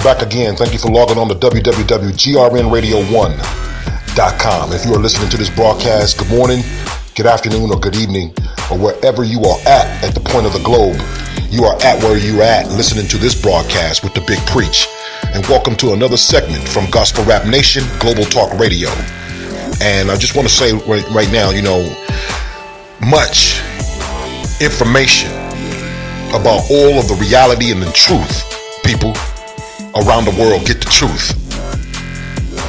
back again. Thank you for logging on to www.grnradio1.com. If you are listening to this broadcast, good morning, good afternoon, or good evening, or wherever you are at the point of the globe, you are at where you at listening to this broadcast with the Big Preach. And welcome to another segment from Gospel Rap Nation, Global Talk Radio. And I just want to say right now, much information about all of the reality and the truth. People around the world, get the truth.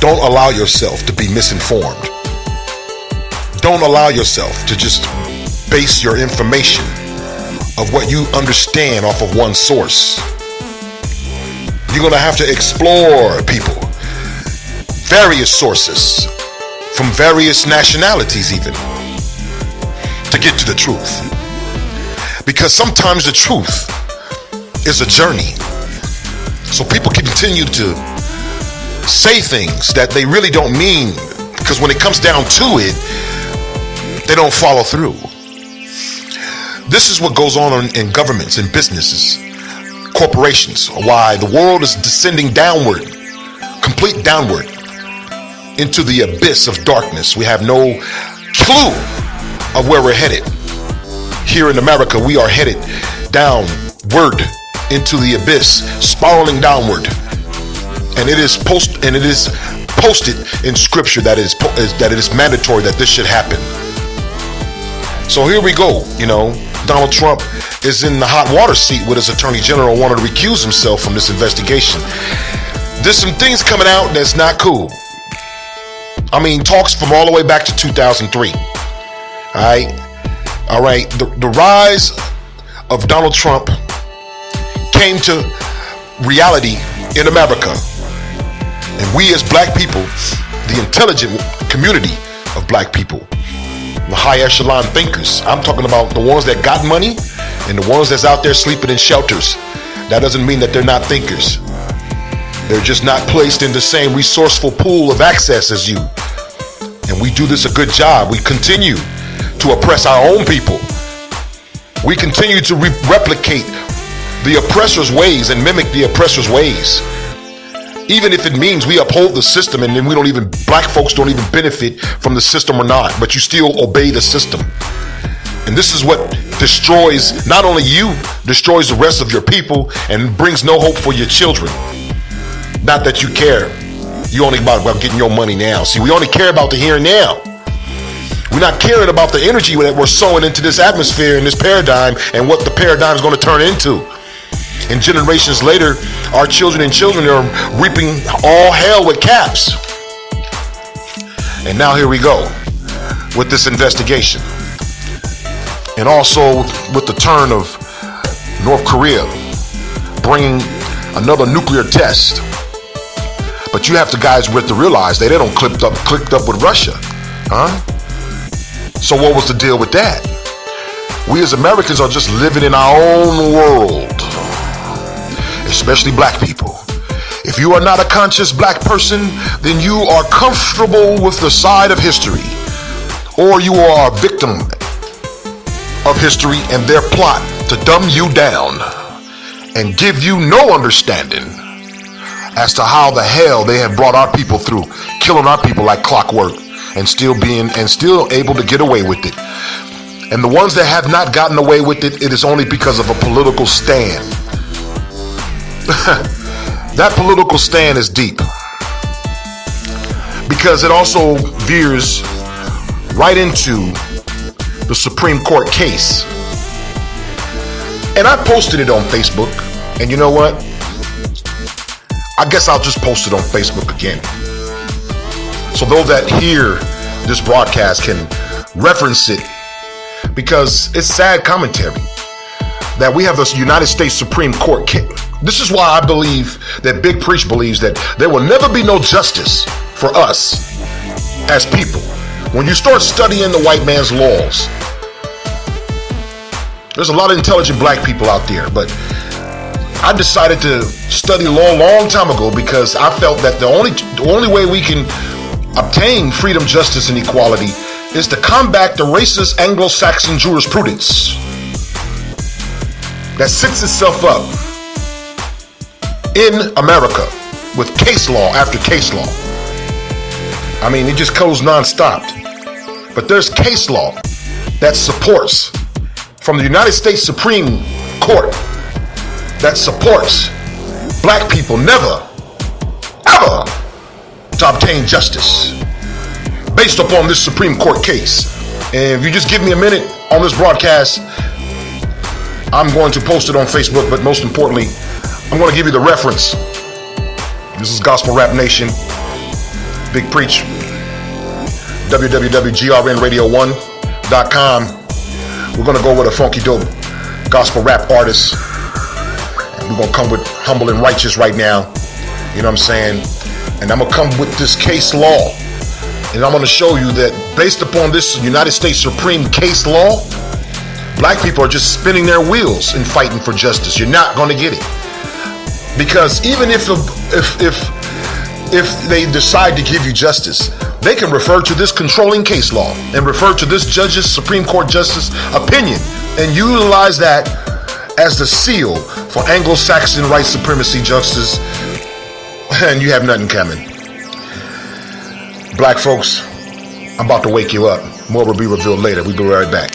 Don't allow yourself to be misinformed. Don't allow yourself to just base your information of what you understand off of one source. You're going to have to explore, people, various sources from various nationalities even to get to the truth. Because sometimes the truth is a journey. So people continue to say things that they really don't mean, because when it comes down to it, they don't follow through. This is what goes on in governments and businesses, corporations, why the world is descending downward, complete downward, into the abyss of darkness. We have no clue of where we're headed. Here in America, we are headed downward into the abyss, spiraling downward, and it is posted in Scripture that it is mandatory that this should happen. So here we go. Donald Trump is in the hot water seat with his Attorney General wanting to recuse himself from this investigation. There's some things coming out that's not cool. Talks from all the way back to 2003. All right. The rise of Donald Trump came to reality in America. And we as black people, the intelligent community of black people, the high echelon thinkers, I'm talking about the ones that got money and the ones that's out there sleeping in shelters. That doesn't mean that they're not thinkers. They're just not placed in the same resourceful pool of access as you. And we do this a good job. We continue to oppress our own people. We continue to replicate the oppressor's ways and mimic the oppressor's ways. Even if it means we uphold the system and then black folks don't even benefit from the system or not, but you still obey the system. And this is what destroys not only you, destroys the rest of your people and brings no hope for your children. Not that you care. You only about getting your money now. See, we only care about the here and now. We're not caring about the energy that we're sowing into this atmosphere and this paradigm and what the paradigm is going to turn into. And generations later, our children are reaping all hell with caps. And now here we go with this investigation. And also with the turn of North Korea bringing another nuclear test. But you have to realize they don't clicked up with Russia. So what was the deal with that? We as Americans are just living in our own world. Especially black people. If you are not a conscious black person, then you are comfortable with the side of history, or you are a victim of history and their plot to dumb you down and give you no understanding as to how the hell they have brought our people through, killing our people like clockwork and still able to get away with it. And the ones that have not gotten away with it, it is only because of a political stand. That political stand is deep because it also veers right into the Supreme Court case. And I posted it on Facebook, and you know what? I guess I'll just post it on Facebook again. So those that hear this broadcast can reference it, because it's sad commentary that we have this United States Supreme Court case. This is why I believe that Big Preach believes that there will never be no justice for us as people. When you start studying the white man's laws, there's a lot of intelligent black people out there, but I decided to study law a long time ago because I felt that the only way we can obtain freedom, justice, and equality is to combat the racist Anglo-Saxon jurisprudence that sets itself up in America with case law after case law. I mean, it just goes non-stop. But there's case law that supports from the United States Supreme Court that supports black people never, ever to obtain justice based upon this Supreme Court case. And if you just give me a minute on this broadcast, I'm going to post it on Facebook, but most importantly, I'm going to give you the reference. This is Gospel Rap Nation, Big Preach, www.grnradio1.com. We're going to go with a funky dope gospel rap artist. And we're going to come with Humble and Righteous right now. You know what I'm saying? And I'm going to come with this case law. And I'm going to show you that based upon this United States Supreme case law, black people are just spinning their wheels and fighting for justice. You're not going to get it. Because even if they decide to give you justice, they can refer to this controlling case law and refer to this judge's, Supreme Court justice opinion and utilize that as the seal for Anglo-Saxon white supremacy justice, and you have nothing coming. Black folks, I'm about to wake you up. More will be revealed later. We'll be right back.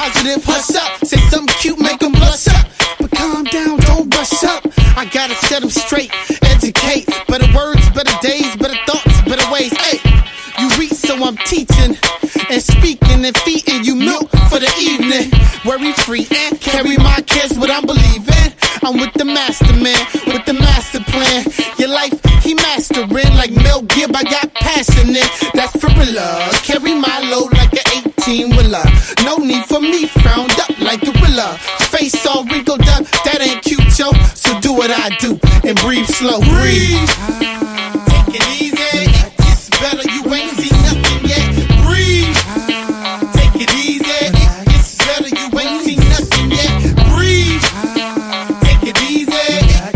positive, hush up. Say something cute, make them blush up. But calm down, don't rush up. I gotta set them straight, educate. Better words, better days, better thoughts, better ways. Hey, you read, so I'm teaching and speaking and feeding you milk for the evening. Worry free and carry my kids, what I'm believing. I'm with the master man, with the master plan. Your life, he mastering like Mel Gibb. I got passion in, that's for real. Carry my load like an 18-wheeler. No need for me, frowned up like gorilla. Face all wrinkled up, that ain't cute, yo. So do what I do and breathe slow. Breathe. Take it easy. It's better, you ain't seen nothing yet. Breathe. Take it easy. It's better, you ain't seen nothing yet. Breathe. Take it easy.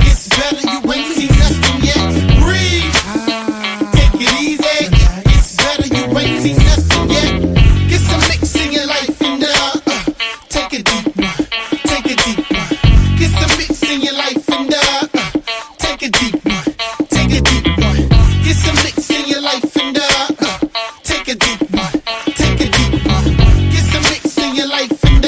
It's better, you ain't seen nothing yet. Breathe. Take it easy. It's better, you ain't seen nothing yet. Get some mix in your life and take a deep one. Take a deep one. Get some mix in your life and take a deep one. Take a deep one. Get some mix in your life and take a deep one. Take a deep one. Get some mix in your life and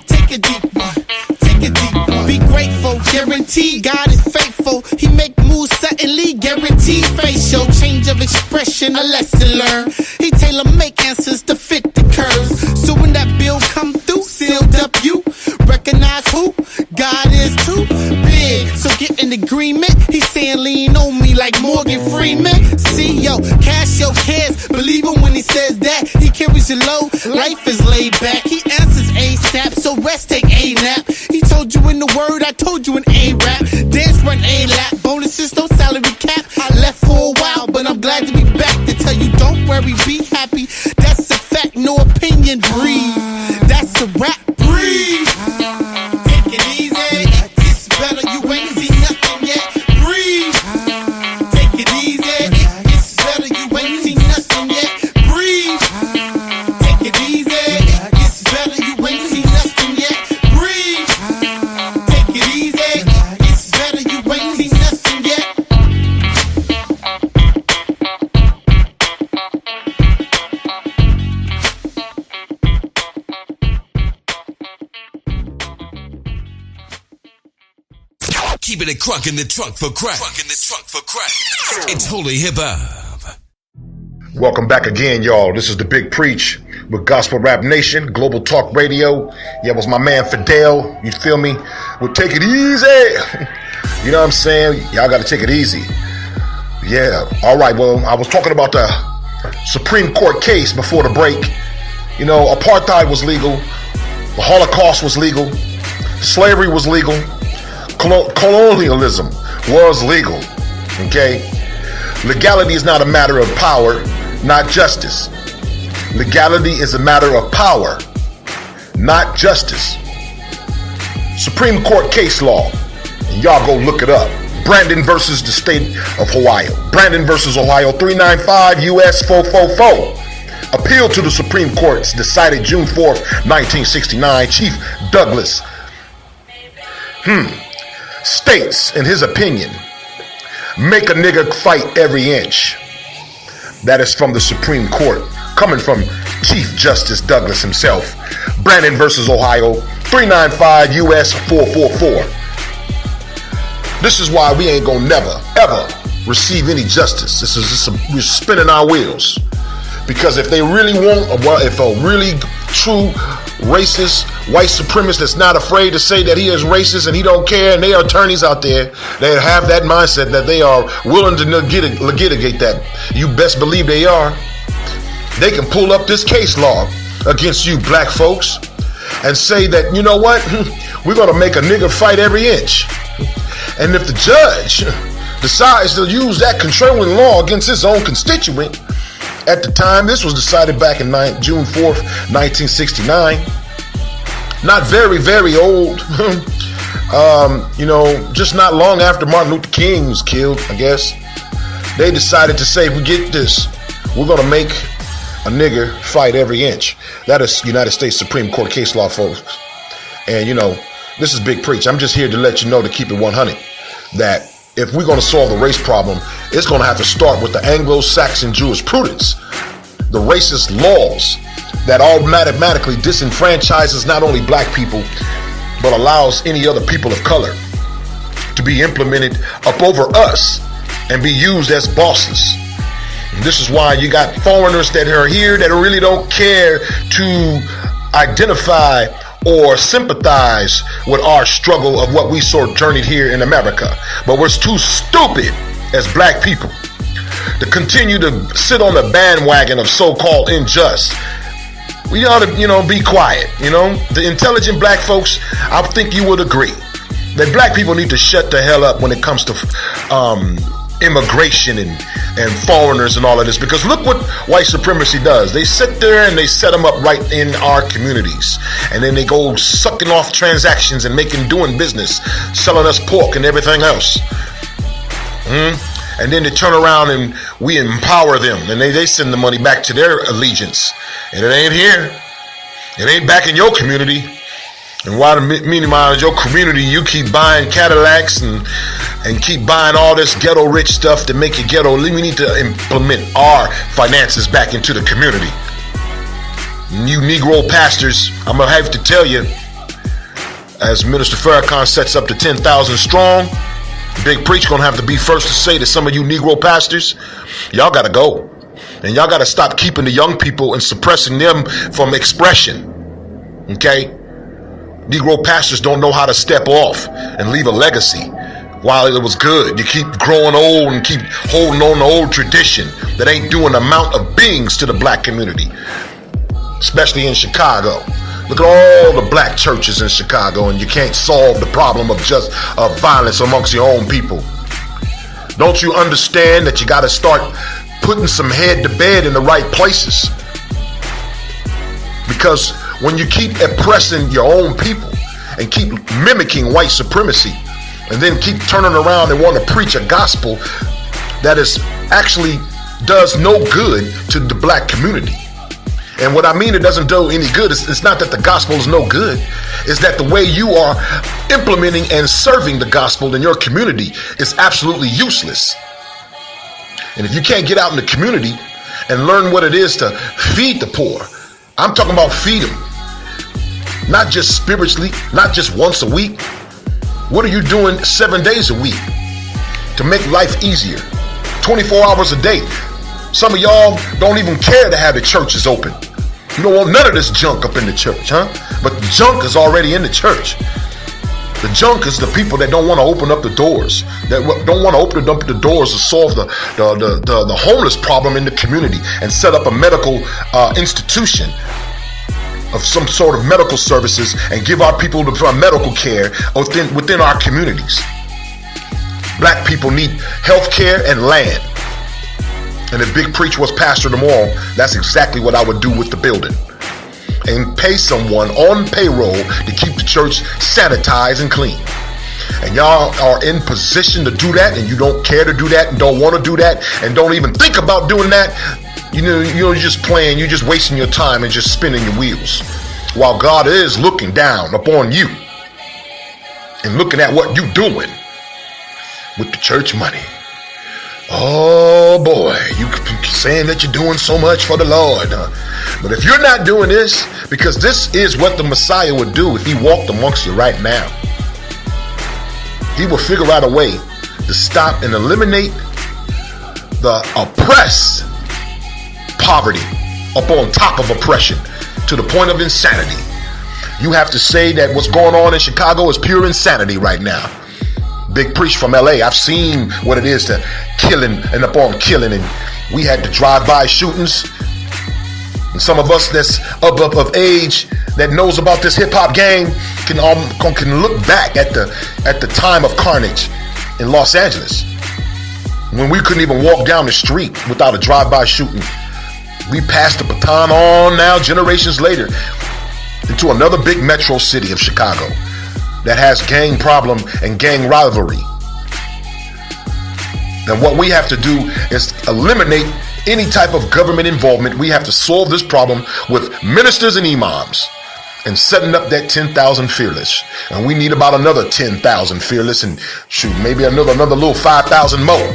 take a deep one. Take a deep one. Be grateful, guaranteed God is faithful. He make moves suddenly, guaranteed facial change of expression, a lesson learned. He tailor make answers to fit the curves. So when that bill come through, sealed up you recognize who God is too big. So get in agreement. He's saying lean on me like Morgan Freeman. See, yo, cash your cares. Believe him when he says that. He carries your load. Life is laid back. He answers ASAP. So rest, take a nap. He told you in the word, I told you in A-rap. Dance, run A-lap. Bonuses, no salary cap. I left for a while, but I'm glad to be back to tell you don't worry, be happy. That's a fact, no opinion. Breathe. That's a rap. Breathe. Take it easy. It's better, you ain't seen nothing yet. Breathe. Take it easy. It's better, you ain't seen nothing yet. Breathe. Take it easy. It's better, you ain't seen nothing yet. Breathe. Take it easy. It's better, you ain't seen nothing yet. Keeping it crunk in the trunk for crack. It's holy hip hop. Welcome back again, y'all. This is the Big Preach with Gospel Rap Nation, Global Talk Radio. Yeah, it was my man Fidel. You feel me? We'll take it easy. You know what I'm saying? Y'all got to take it easy. Yeah. All right. Well, I was talking about the Supreme Court case before the break. You know, apartheid was legal. The Holocaust was legal. Slavery was legal. Colonialism was legal. Okay? Legality is not a matter of power, not justice. Legality is a matter of power, not justice. Supreme Court case law. And y'all go look it up. Brandon versus the state of Ohio. Brandon versus Ohio 395 U.S. 444. Appeal to the Supreme Court decided June 4th, 1969. Chief Douglas states, in his opinion, make a nigga fight every inch. That is from the Supreme Court, coming from Chief Justice Douglas himself. Brandon versus Ohio 395 U.S. 444. This is why we ain't gonna never, ever receive any justice. This is just we're spinning our wheels. Because if they really want, if a really true racist white supremacist that's not afraid to say that he is racist and he don't care, and they are attorneys out there that have that mindset that they are willing to litigate that, you best believe they are. They can pull up this case law against you black folks and say that, you know what, we're gonna make a nigga fight every inch. And if the judge decides to use that controlling law against his own constituent, at the time, this was decided back in June 4th, 1969. Not very, very old. You know, just not long after Martin Luther King was killed, I guess. They decided to say, if we get this, we're going to make a nigger fight every inch. That is United States Supreme Court case law, folks. And, you know, this is Big Preach. I'm just here to let you know, to keep it 100, that if we're going to solve the race problem, it's going to have to start with the Anglo-Saxon jurisprudence, the racist laws that automatically disenfranchises not only black people, but allows any other people of color to be implemented up over us and be used as bosses. And this is why you got foreigners that are here that really don't care to identify or sympathize with our struggle of what we sojourned here in America. But we're too stupid as black people to continue to sit on the bandwagon of so-called unjust. We ought to, be quiet. The intelligent black folks, I think you would agree that black people need to shut the hell up when it comes to immigration and foreigners and all of this, because look what white supremacy does. They sit there and they set them up right in our communities, and then they go sucking off transactions and doing business, selling us pork and everything else. And then they turn around and we empower them, and they send the money back to their allegiance, and it ain't here. It ain't back in your community. And while meanwhile in your community you keep buying Cadillacs and keep buying all this ghetto rich stuff to make you ghetto. We need to implement our finances back into the community. You Negro pastors, I'm gonna have to tell you, as Minister Farrakhan sets up to 10,000 strong, Big Preach gonna have to be first to say to some of you Negro pastors, y'all gotta go. And y'all gotta stop keeping the young people and suppressing them from expression. Okay? Negro pastors don't know how to step off and leave a legacy while it was good. You keep growing old and keep holding on to old tradition that ain't doing amount of beings to the black community, especially in Chicago. Look at all the black churches in Chicago, and you can't solve the problem of violence amongst your own people. Don't you understand that you got to start putting some head to bed in the right places? Because when you keep oppressing your own people and keep mimicking white supremacy, and then keep turning around and want to preach a gospel that is actually does no good to the black community. And what I mean it doesn't do any good, it's not that the gospel is no good, it's that the way you are implementing and serving the gospel in your community is absolutely useless. And if you can't get out in the community and learn what it is to feed the poor, I'm talking about feed them. Not just spiritually, not just once a week. What are you doing 7 days a week to make life easier? 24 hours a day. Some of y'all don't even care to have the churches open. You don't want none of this junk up in the church, huh? But the junk is already in the church. The junk is the people that don't want to open up the doors, that don't want to open up the doors to solve the homeless problem in the community and set up a medical institution of some sort of medical services and give our people the medical care within our communities. Black people need health care and land. And if Big Preach was pastor tomorrow, that's exactly what I would do with the building. And pay someone on payroll to keep the church sanitized and clean. And y'all are in position to do that, and you don't care to do that and don't want to do that and don't even think about doing that. You're just playing, you're just wasting your time and just spinning your wheels. While God is looking down upon you and looking at what you're doing with the church money. Oh boy, you saying that you're doing so much for the Lord, huh? But if you're not doing this, because this is what the Messiah would do if he walked amongst you right now. He will figure out a way to stop and eliminate the oppressed poverty up on top of oppression to the point of insanity. You have to say that what's going on in Chicago is pure insanity right now. Big Preach from LA, I've seen what it is to killing and upon killing, and we had the drive-by shootings. And some of us that's of age that knows about this hip-hop game can look back at the time of carnage in Los Angeles when we couldn't even walk down the street without a drive-by shooting. We passed the baton on now, generations later, into another big metro city of Chicago that has gang problem and gang rivalry. And what we have to do is eliminate any type of government involvement. We have to solve this problem with ministers and imams and setting up that 10,000 fearless. And we need about another 10,000 fearless, and shoot, maybe another little 5,000 more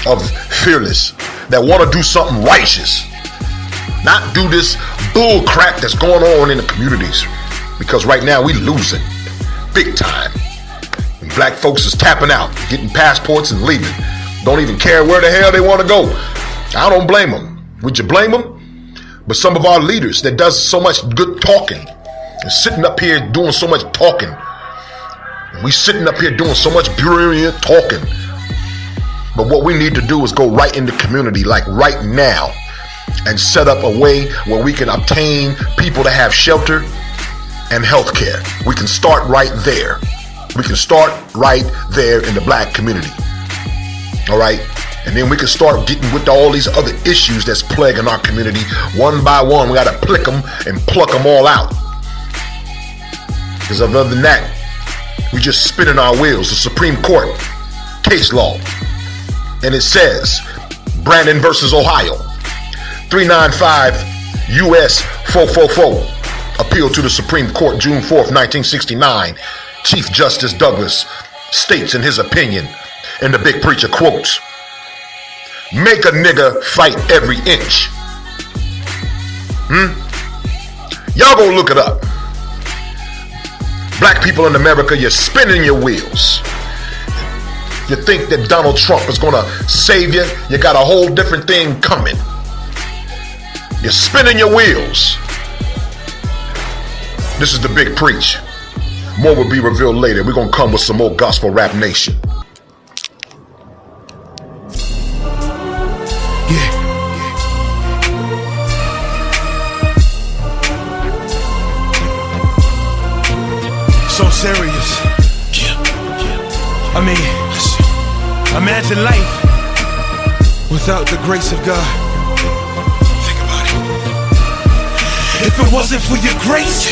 of fearless that want to do something righteous. not do this bull crap that's going on in the communities. Because right now we losing big time. And black folks is tapping out, getting passports and leaving. Don't even care where the hell they want to go. I don't blame them. Would you blame them? But some of our leaders that does so much good talking and sitting up here doing so much talking. And we sitting up here doing so much brilliant talking. But what we need to do is go right in the community, like right now, and set up a way where we can obtain people to have shelter and health care. We can start right there. We can start right there in the black community. All right? And then we can start getting with all these other issues that's plaguing our community one by one. We got to pick them and pluck them all out. Because other than that, we just spinning our wheels. The Supreme Court case law. And it says, Brandon versus Ohio, 395 U.S. 444. Appeal to the Supreme Court, June 4th, 1969. Chief Justice Douglas states in his opinion, and the big preacher quotes, make a nigga fight every inch. Y'all go look it up. Black people in America, you're spinning your wheels. You think that Donald Trump is going to save you? You got a whole different thing coming. You're spinning your wheels. This is the big preach. More will be revealed later. We're going to come with some more Gospel Rap Nation. So serious. I mean, imagine life without the grace of God. Think about it. If it wasn't for your grace,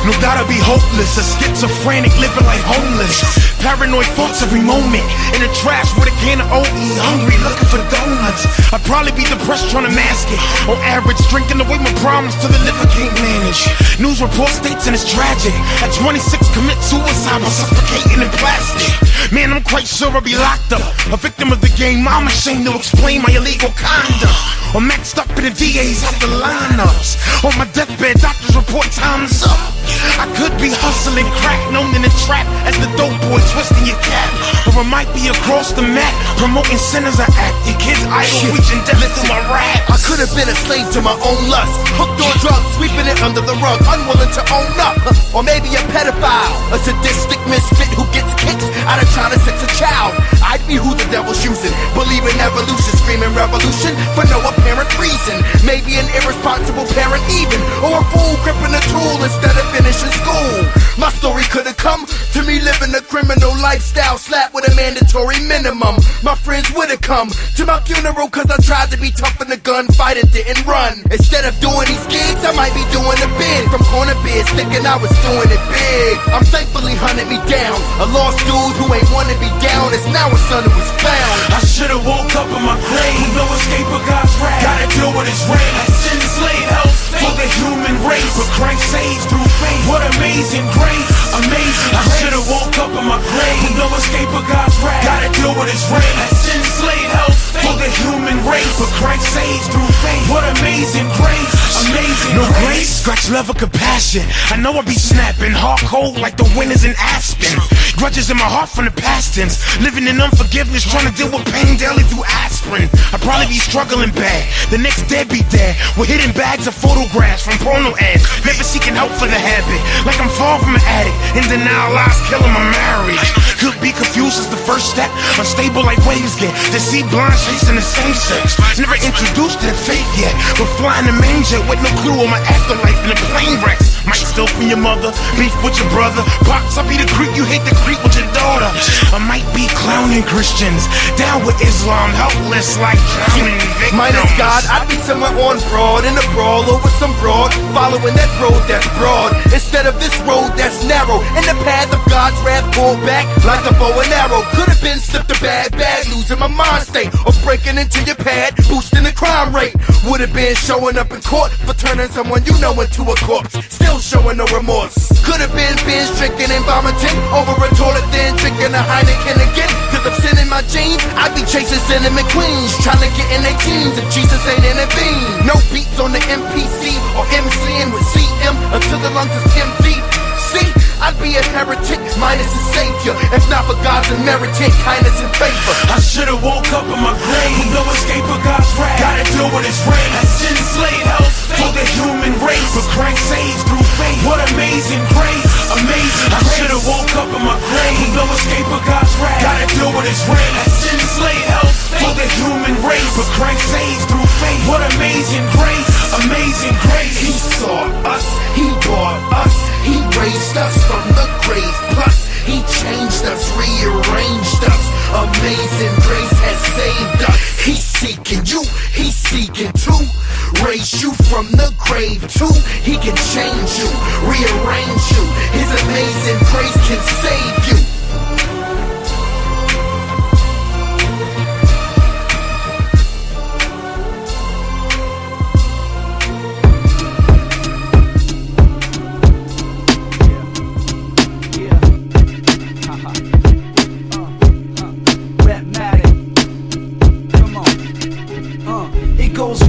no doubt I'd be hopeless, a schizophrenic living like homeless. Paranoid thoughts every moment, in the trash with a can of OE, hungry looking for donuts. I'd probably be depressed trying to mask it. On average, drinking away my problems till the liver can't manage. News report states and it's tragic. At 26, commit suicide by suffocating in plastic. Man, I'm quite sure I'll be locked up, a victim of the game. I'm ashamed to explain my illegal conduct. Or maxed up in the DA's after lineups. On my deathbed, doctors report time's up. I could be hustling crack, known in the trap as the dope boy twisting your cap. Or I might be across the map, promoting sinners I act. Your kids idle, reaching death to my raps. I could have been a slave to my own lust, hooked on drugs, sweeping it under the rug, unwilling to own up. Or maybe a pedophile, a sadistic misfit who gets kicks out of trying to sex a child. I'd be who the devil's using, believe in evolution, screaming revolution for no apparent reason. Maybe an irresponsible parent even, or a fool gripping a tool instead of finishing school. My story could have come to me living a criminal lifestyle, slapped with a mandatory minimum. My friends would have come to my funeral cause I tried to be tough in the gunfight and didn't run. Instead of doing these gigs, I might be doing a bid from corner bids, thinking I was doing it big. I'm thankfully hunted me down, a lost dude who ain't wanted me down. It's now a son who was found. I should've woke up in my grave, no escape of God's wrath. Gotta deal with his rage. I sin slave hell's fate for the human race, but Christ saves through faith. What amazing grace, amazing grace. I should've woke up in my grave, no escape of God's wrath. Gotta deal with his rage. I sin slave hell's fate for the human race, but Christ saves through faith. What amazing grace, amazing no grace. Scratch love or compassion. I know I be snapping, hard cold like the winters in Aspen. Grudges in my heart from the past tense, living in unforgiveness, trying to deal with pain daily through aspirin. I'd probably be struggling bad, the next day be dead, with hidden bags of photographs from porno ads. Never seeking help for the habit, like I'm far from an addict. In denial, lies killing my marriage. Could be confused as the first step, unstable like waves get. Deceive blind chasing the same sex. Never introduced to the faith yet, but flying a manger with no clue on my afterlife in a plane wrecks. Might steal from your mother, beef with your brother. Pops, I be the creep, you hate the creep with your daughter. I might be clowning Christians, down with Islam, helpless like drowning victims. Minus God, I'd be somewhere on broad, in a brawl over some broad, following that road that's broad, instead of this road that's narrow. In the path of God's wrath, pulled back like a bow and arrow. Could have been slipped a bad, losing my mind state, or breaking into your pad, boosting the crime rate. Would have been showing up in court for turning someone you know into a corpse, still showing no remorse. Could have been binge drinking and vomiting over a toilet, then drinking a Heineken again. Cause I'm sinning my jeans, I be chasing cinnamon queens, trying to get in their teens if Jesus ain't intervened. No beats on the MPC or MCing with CM until the lungs is empty. See, I'd be a heretic minus a savior, if not for God's unmerited kindness and favor. I should've woke up in my grave with no escape of God's wrath. Gotta deal with His reign. That sin slave hell's for the human race, but Christ saves through faith. What amazing grace, amazing grace. I should've woke up in my grave with no escape of God's wrath. Gotta deal with His reign. That sin slave hell's for the human race, but Christ saves through faith. What amazing grace, amazing grace. He saw us, He brought us, He raised us from the grave. Plus, He changed us, rearranged us. Amazing grace has saved us. He's seeking you, He's seeking to raise you from the grave too. He can change you, rearrange you. His amazing grace can save you.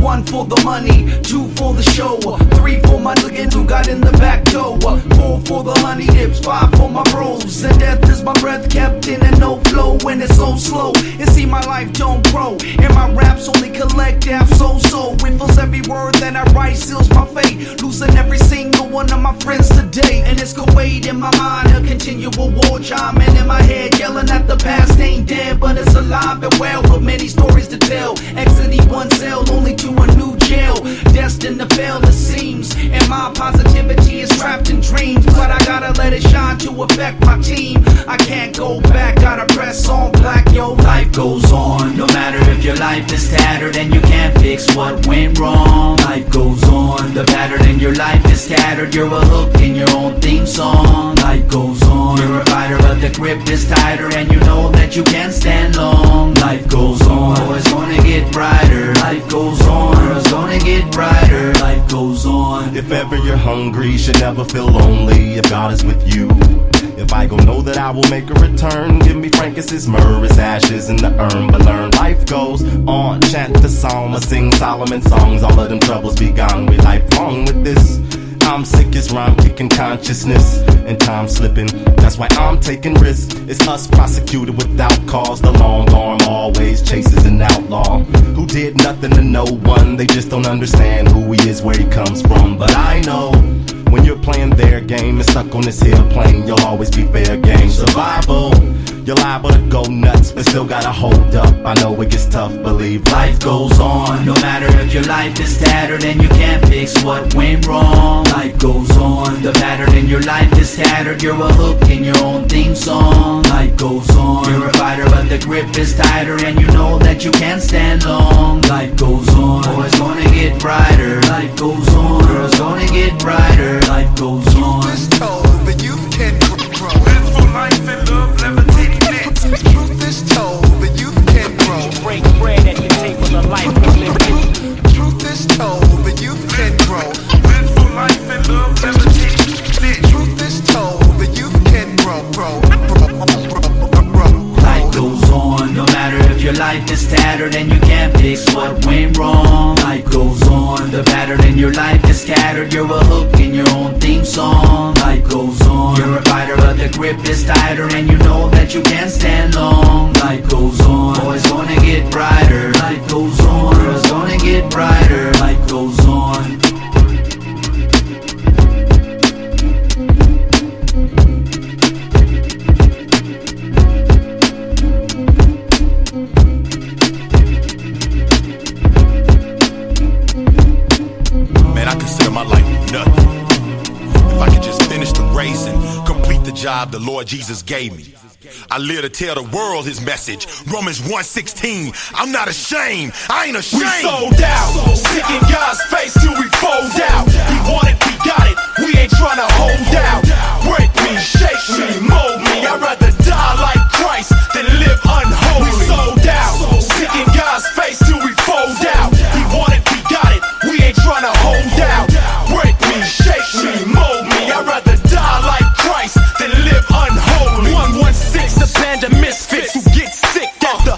One for the money, two for the show, three for my niggas who got in the back door, four for the honey dips, five for my bros, and death is my breath kept in and no flow when it's so slow. And see my life don't grow, and my raps only collect half so. It feels every word that I write seals my fate, losing every single one of my friends today. And it's Kuwait in my mind, a continual war chiming in my head, yelling at the past ain't dead, but it's alive and well, with many stories to tell. Exiting one cell, only to a new jail, destined to fail it seems. And my positivity is trapped in dreams, but I gotta let it shine to affect my team. I can't go back, gotta press on black. Yo, life goes on, no matter if your life is tattered and you can't fix what went wrong. Life goes on, the pattern in your life is scattered. You're a hook in your own theme song. Life goes on, you're a fighter but the grip is tighter, and you know that you can't stand long. Life goes on, oh, it's gonna get brighter. Life goes on, it's gonna get brighter. Life goes on. If ever you're hungry, you should never feel lonely if God is with you. If I go know that I will make a return, give me Frankincense, myrrh, his ashes in the urn. But learn life goes on, chant the psalm or sing Solomon songs. All of them troubles be gone, we lifelong with this. I'm sick as rhyme kicking consciousness, and time slipping, that's why I'm taking risks. It's us prosecuted without cause. The long arm always chases an outlaw who did nothing to no one. They just don't understand who he is, where he comes from. But I know when you're playing their game and stuck on this hill plane, you'll always be fair game. Survival, you're liable to go nuts, but still gotta hold up. I know it gets tough, believe life goes on. No matter if your life is tattered and you can't fix what went wrong. Life goes on, the pattern in your life is tattered. You're a hook in your own theme song. Life goes on, you're a fighter but the grip is tighter, and you know that you can't stand long. Life goes on, oh, it's gonna get brighter. Life goes on, oh, it's gonna get brighter. Life goes on. Truth is told, the youth can grow. Live for life and love, levitating next. Truth is told, the youth can grow. Break bread at the table of life we live in. Truth is told, the youth can grow. Live for life and love, levitating next. Truth is told, the youth can grow. Life goes on, no matter if your life is tattered and you can't fix what went wrong. Life goes on, the pattern in your life is scattered. You're a hook in your own theme song. Life goes on, you're a fighter but the grip is tighter, and you know that you can't stand long. Life goes on, oh, it's gonna get brighter. Life goes on, oh, it's gonna get brighter. Life goes on. Man, I consider my life nothing if I could just finish the race and complete the job the Lord Jesus gave me. I live to tell the world his message. Romans 1:16. I'm not ashamed. I ain't ashamed. We sold out, sick in God's face till we fold out. We want it, we got it. We ain't trying to hold out. Break me, shake me, mold me. I'd rather die like Christ than live unholy. We sold out, sick in God's face till we fold out. We want it, we got it. We ain't trying to hold out. Break me, shake me, mold me. I'd rather die like Christ than live unholy. 116, the band of misfits who get sick at the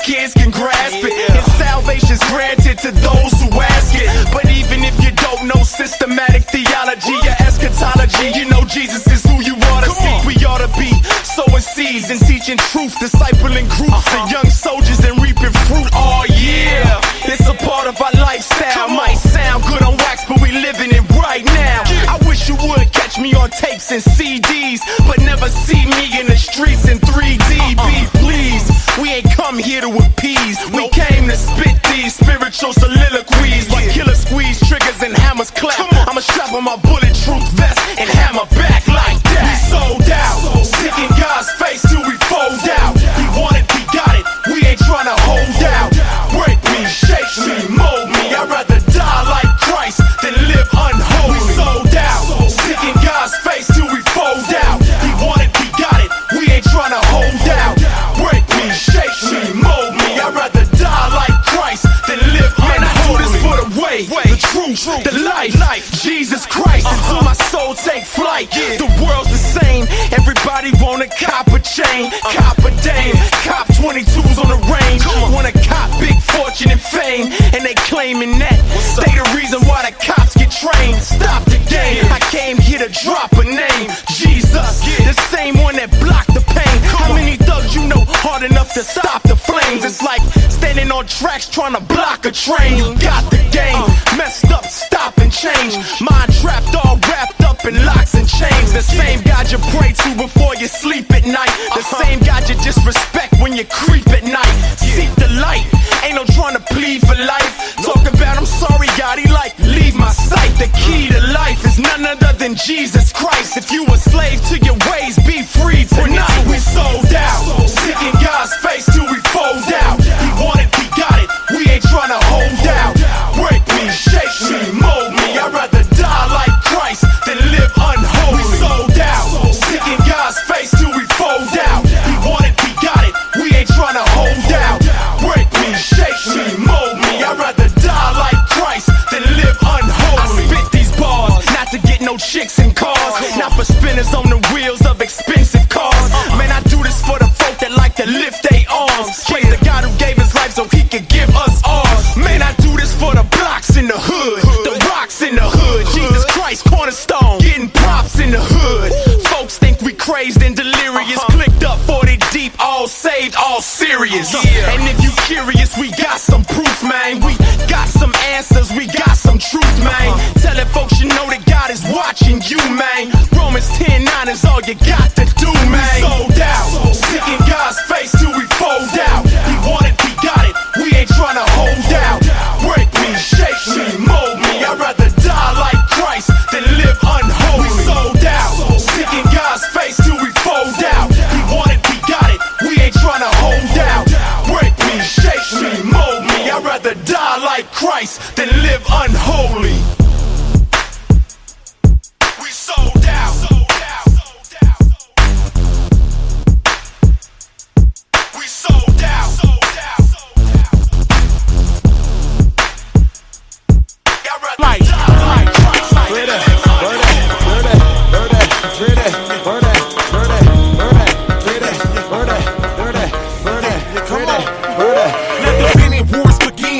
kids can grasp it. His salvation's granted to those who ask it. But even if you don't know systematic theology or eschatology, you know Jesus is who you ought to seek. We ought to be sowing seeds and teaching truth, discipling groups of young soldiers and reaping fruit all year. It's a part of our lifestyle. Might sound good on wax, but we living it right now. I wish you would catch me on tapes and CDs, but never see me in the streets in 3D. Please, we ain't come here to appease. We came to spit these spiritual soliloquies like killer squeeze triggers and hammers clap. I'ma strap on my bulletproof vest and hammer back like that. We sold out, sick in God's face till we fold out. We want it, we got it, we ain't tryna hold out. Break me, shake me, mold me. I'd rather die like Christ than live unholy. We sold out, sick in God's face till we fold out. We want it, we got it, we ain't tryna hold out. Break me, shake me, mold me. I'd rather die like Christ than live unholy. Man, I do this for the way, the truth, the life, Jesus Christ, until my soul take flight. The world's the same, everybody wanna cop a chain, cop a dame, cop 22s on the range, wanna cop big fortune and fame, and they claiming that they the reason why the cops get trained. Stop the game, I came here to drop a name, Jesus, the same one that blocked the pain. How many thugs you know hard enough to stop the flames? It's like standing on tracks trying to block a train. You got the game messed up, stop and change. Mind trapped, all wrapped up in locks and chains. The same God you pray to before you sleep at night, the same God you disrespect when you creep at night. Seek the light, ain't no trying to plead for life. Talk about I'm sorry God, he like leave my sight. The key to life is none other than Jesus Christ. If you a slave to your ways, be free tonight. We sold out, sick in God's face till we fold out. We want it, we got it, we ain't trying to hold out. Break me, shake me, mold me. I'd rather die like Christ than live unholy. We sold out, sick in God's face till we fold out. We want it, we got it, we ain't trying to hold out. Break me, shake me, mold me. I'd rather die like Christ than live unholy. I spit these bars, not to get no chicks and cars, not for spinners on the wheels of expensive cars. Man, I do this for the folk that like to lift their arms. Praise the God who gave his life so he could give us ours. Man, I do this for the blocks in the hood, the rocks in the hood. Jesus Christ, cornerstone, getting props in the hood. Folks think we crazed and delirious, clicked up 40 deep, all saved, all serious. And if you curious, we got some proof, man. We got some answers, we got some truth, man. Telling folks you know that God is watching you, man. Romans 10:9 is all you got to do, man. Sold out, sick in God's face till we fold out. We want it, we got it, we ain't trying to hold out. Break me, shake me, mold me. I'd rather die like Christ than live unholy. We sold out, sick in God's face till we fold out. We want it, we got it, we ain't trying to hold out. Break me, shake me, mold me. I'd rather die like Christ than live unholy. We sold out. We sold out. Like,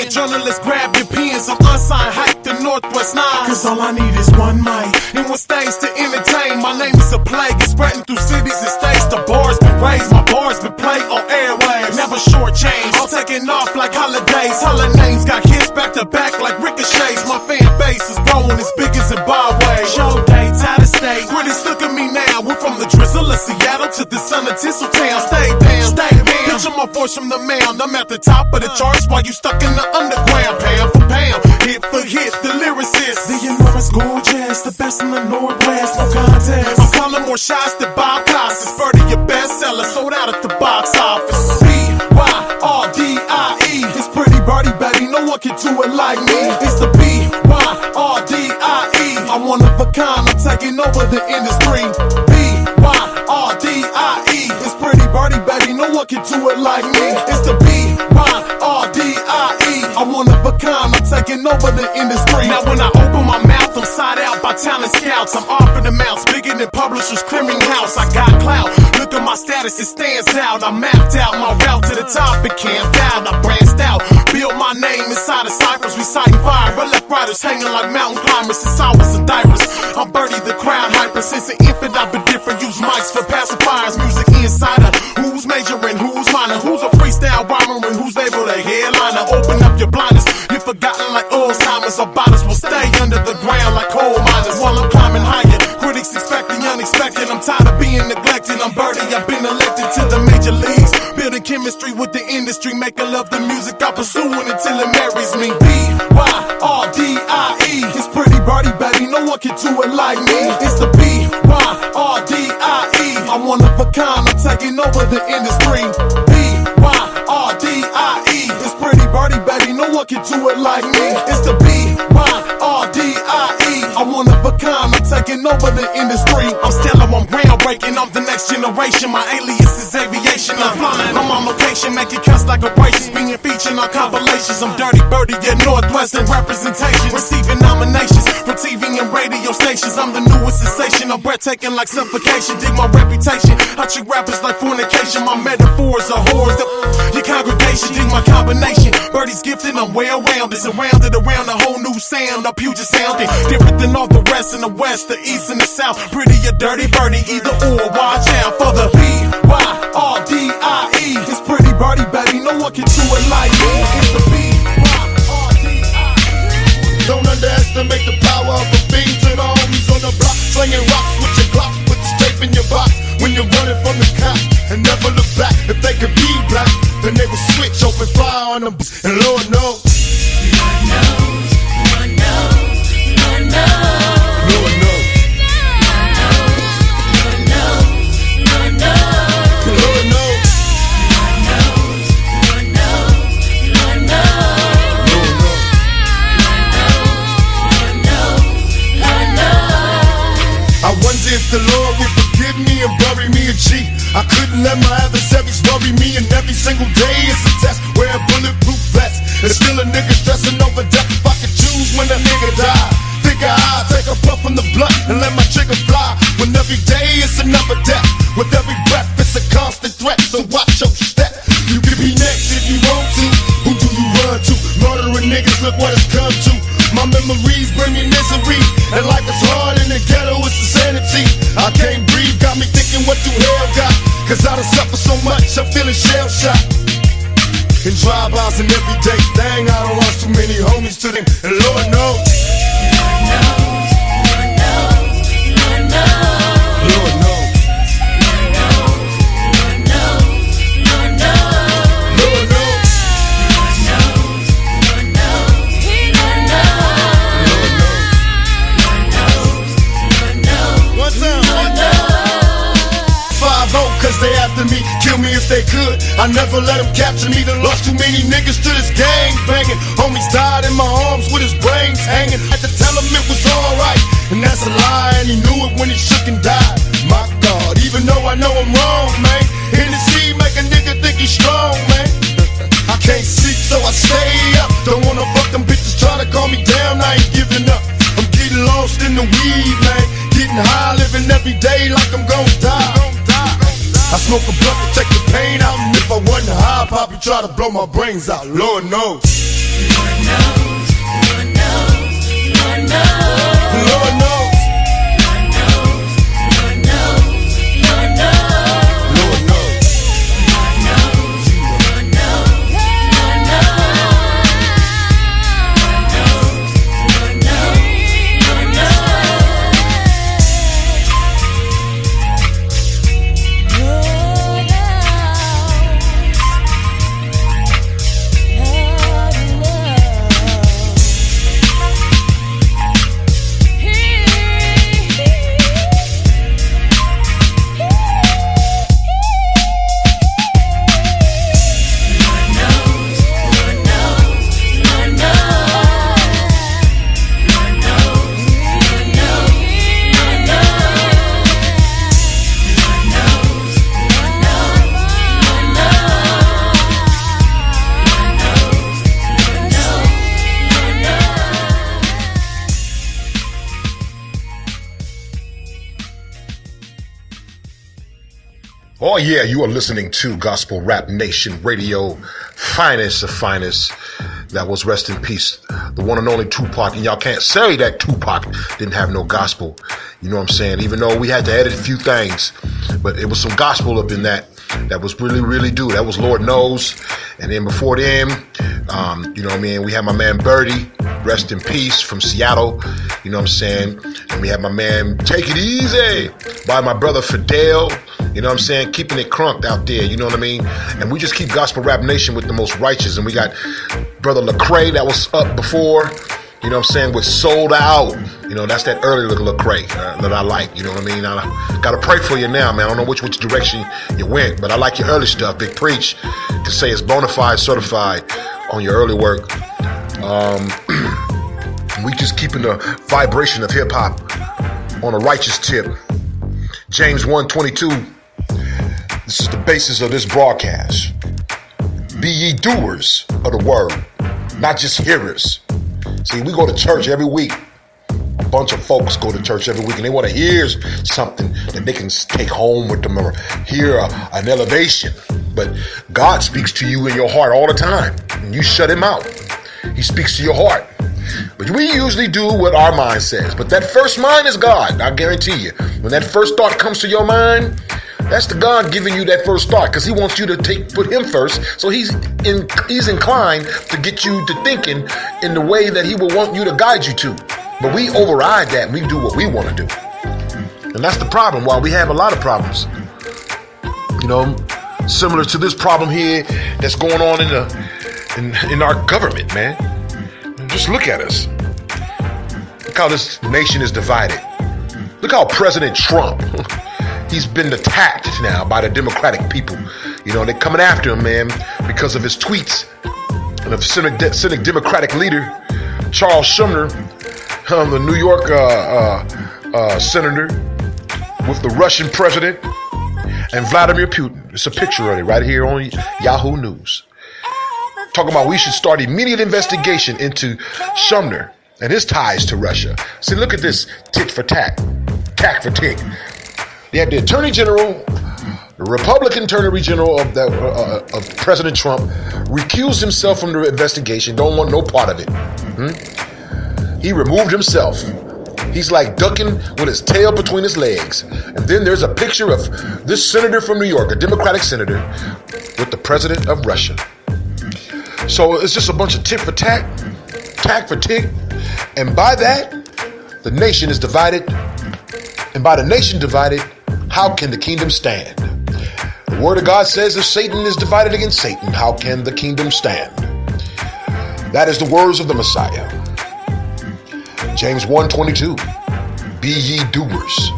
journalists grab your pens, I'm unsigned, hike the Northwest 9. Cause all I need is one mic and one stage to entertain. My name is a plague, it's spreading through cities and states. The bars been raised, my bars been played on airwaves. Never shortchanged, all taking off like holidays. Holla names got hits back to back like ricochets. My fan base is growing as big as Zimbabwe. Show dates out of state, critics look at me now. We're from the drizzle of Seattle to the sun of Tinseltown. Stay down, stay down. Picture my voice from the mound. I'm at the top of the charts while you stuck in the underground. Pound for pound, hit for hit, the lyricist. The enormous gorgeous, the best in the Northwest, no contest. I'm calling more shots than Bob Costas. Birdie, your bestseller, sold out at the box office. B-Y-R-D-I-E. It's pretty birdie, baby, no one can do it like me. It's the B-Y-R-D-I-E. I'm one of a kind, I'm taking over the industry. B-Y-R-D-I-E. It's pretty birdie, baby, no one can do it like me. It's the B-Y-R-D-I-E. I'm one of a kind, I'm taking over the industry. Now when I open my mouth, I'm side out by talent scouts. I'm offering amounts bigger than publishers' clearing house. I got clout, look at my status, it stands out. I mapped out my route to the top and camped out. I branched out, built my name inside of ciphers, reciting fire, but left riders hanging like mountain climbers since I was a diapers. I'm Birdie, the crowd hyper. Since an infant, I've been different. Use mics for pacifiers, music insider. Who's majoring, who's minor, who's a freestyle rhymer, and who's able to headliner? Open up your blinders, you're forgotten like Alzheimer's. Our bodies will stay under the ground like coal miners while I'm climbing higher. Critics expect the unexpected. I'm tired of being neglected. I'm Birdie, I've been elected to the major leagues. Building chemistry with the industry, making love the music I pursue until it marries me. B-Y-R-D-I-E. It's pretty Birdie, baby, no one can do it like me. It's the B-Y-R-D-I-E. I'm one of a kind, I'm taking over the industry. B-Y-R-D-I-E. It's pretty Birdie, baby, no one can do it like me. It's the B-Y-R-D-I-E. I'm one of a kind, I'm taking over the industry. I'm stellar, I'm groundbreaking, I'm the next generation. My alias is aviation, I'm flying, I'm on location, making cuts like abrasions, being featured on compilations. I'm Dirty Birdie, yeah, Northwestern representation, receiving nominations from TV and radio stations. I'm the newest sensation, I'm breathtaking like suffocation. Dig my reputation, I treat rappers like fornication. My metaphors are whores, your congregation. Dig my combination, Birdie's gifted, I'm well-rounded, surrounded around a whole new sound. I'm Puget sounding, different than all the rest in the west, the east, and the south. Pretty or Dirty Birdie, either or. Watch out for the B-Y-R-D-I-E. It's pretty Birdie, baby, no one can do it like me. It's the B-Y-R-D-I-E. Don't underestimate the power of a fiend. To the homies on the block, slinging rocks with your Glock, put the tape in your box when you're running from the cops, and never look back. If they could be black, then they would switch, open fire on them, and Lord knows. Lord knows, Lord knows, Lord knows. Lord knows. If the Lord would forgive me and bury me a G, I couldn't let my adversaries worry me, and every single day it's a test. Wear a bulletproof vest, and still a nigga stressing over death. If I could choose when a nigga die, figure I'd take a puff from the blunt and let my trigger fly. When every day it's another death, with every breath it's a constant threat. So watch your step. You could be next if you want to. Who do you run to? Murdering niggas, look what it's come to. My memories bring me misery, and life is hard in the ghetto, it's insanity. I can't breathe, got me thinking what you hell got. Cause I done suffered so much, I'm feeling shell-shocked. In drive-bys and everyday thing, I done lost too many homies to them, and Lord knows. Lord knows, Lord knows, Lord knows. Lord knows. Cause they after me, kill me if they could. I never let them capture me. Done lost too many niggas to this gang banging. Homies died in my arms with his brains hanging. Had to tell him it was alright, and that's a lie, and he knew it when he shook and died. My God, even though I know I'm wrong, man, Hennessy make a nigga think he's strong, man. I can't sleep, so I stay up. Don't wanna fuck them bitches try to calm me down. I ain't giving up. I'm getting lost in the weed, man. Getting high, living every day like I'm gon' die. I smoke a blunt to take the pain out, and if I wasn't high, I'd probably try to blow my brains out. Lord knows. Lord knows, Lord knows, Lord knows. Lord knows. Lord knows, Lord knows, Lord knows. Lord knows. Lord knows, Lord knows, Lord knows. Lord knows, Lord knows. Here Oh yeah, you are listening to Gospel Rap Nation Radio, finest of finest. That was rest in peace, the one and only Tupac. And y'all can't say that Tupac didn't have no gospel. You know what I'm saying? Even though we had to edit a few things, but it was some gospel up in that was really, really due. That was Lord Knows. And then before them, you know what I mean? We had my man Birdie, rest in peace, from Seattle. You know what I'm saying? And we had my man Take It Easy by my brother Fidel. You know what I'm saying? Keeping it crunked out there. You know what I mean? And we just keep Gospel Rap Nation with the most righteous. And we got brother Lecrae that was up before. You know what I'm saying? With Sold Out. You know, that's that early little Lecrae that I like. You know what I mean? I got to pray for you now, man. I don't know which direction you went, but I like your early stuff. Big Preach to say it's bona fide, certified on your early work. We just keeping the vibration of hip hop on a righteous tip. James 1:22. This is the basis of this broadcast. Be ye doers of the word, not just hearers. See, we go to church every week. A bunch of folks go to church every week and they want to hear something that they can take home with them or hear an elevation. But God speaks to you in your heart all the time and you shut him out. He speaks to your heart. But we usually do what our mind says. But that first mind is God, I guarantee you. When that first thought comes to your mind, that's the God giving you that first thought, because he wants you to put him first. So he's inclined to get you to thinking in the way that he will want you to guide you to. But we override that and we do what we want to do. And that's the problem. While we have a lot of problems, you know, similar to this problem here that's going on in our government, man. Just look at us. Look how this nation is divided. Look how President Trump, he's been attacked now by the Democratic people. You know, they're coming after him, man, because of his tweets. And the Senate Democratic leader, Charles Sumner, the New York senator, with the Russian president and Vladimir Putin. It's a picture of it right here on Yahoo News. Talking about we should start immediate investigation into Sumner and his ties to Russia. See, look at this tit for tat, tack for tick. They had the Attorney General, the Republican Attorney General of President Trump, recused himself from the investigation. Don't want no part of it. He removed himself. He's like ducking with his tail between his legs. And then there's a picture of this senator from New York, a Democratic senator, with the president of Russia. So it's just a bunch of tit for tat, tack for tick. And by that, the nation is divided. And by the nation divided, how can the kingdom stand? The word of God says if Satan is divided against Satan, how can the kingdom stand? That is the words of the Messiah. James 1:22. Be ye doers.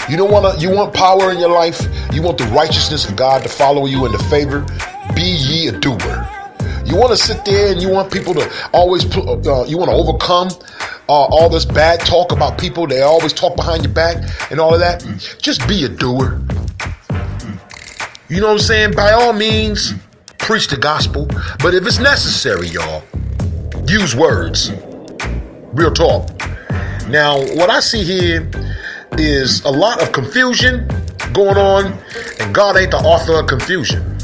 You want power in your life? You want the righteousness of God to follow you in the favor? Be ye a doer. You want to sit there and you want people to always, you want to overcome all this bad talk about people. They always talk behind your back and all of that. Just be a doer. You know what I'm saying? By all means, preach the gospel. But if it's necessary, y'all, use words. Real talk. Now, what I see here is a lot of confusion going on, and God ain't the author of confusion.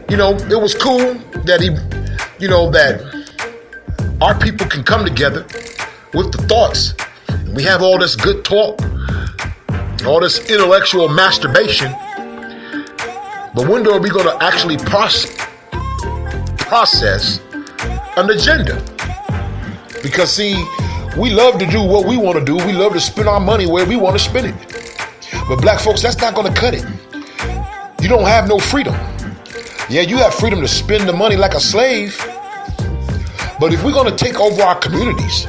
You know, it was cool that that our people can come together with the thoughts. We have all this good talk, all this intellectual masturbation. But when are we going to actually process an agenda? Because see, we love to do what we want to do. We love to spend our money where we want to spend it. But black folks, that's not going to cut it. You don't have no freedom. Yeah, you have freedom to spend the money like a slave. But if we're going to take over our communities,